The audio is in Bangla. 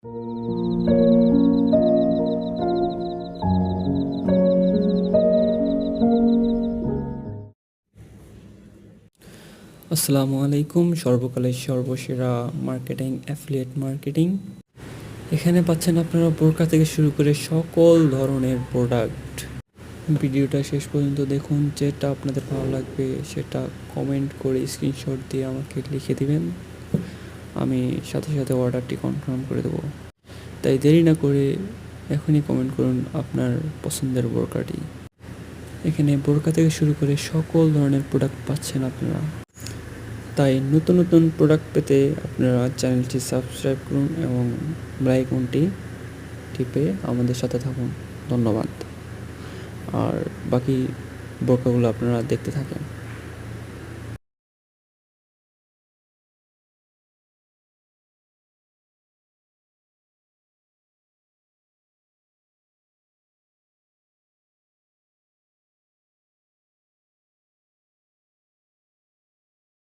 আসসালামু আলাইকুম। সর্বকালের সর্বসেরা মার্কেটিং, অ্যাফিলিয়েট মার্কেটিং। এখানে পাচ্ছেন আপনারা বোরকা থেকে শুরু করে সকল ধরনের প্রোডাক্ট। ভিডিওটা শেষ পর্যন্ত দেখুন, যেটা আপনাদের ভালো লাগবে সেটা কমেন্ট করে স্ক্রিনশট দিয়ে আমাকে লিখে দিবেন, আমি সাথে সাথে অর্ডারটি কনফার্ম করে দেবো। তাই দেরি না করে এখনই কমেন্ট করুন আপনার পছন্দের বোরকাটি। এখানে বোরকা থেকে শুরু করে সকল ধরনের প্রোডাক্ট পাচ্ছেন আপনারা। তাই নতুন নতুন প্রোডাক্ট পেতে আপনারা চ্যানেলটি সাবস্ক্রাইব করুন এবং বেল আইকনটি টিপে আমাদের সাথে থাকুন। ধন্যবাদ। আর বাকি বোরকাগুলো আপনারা দেখতে থাকেন।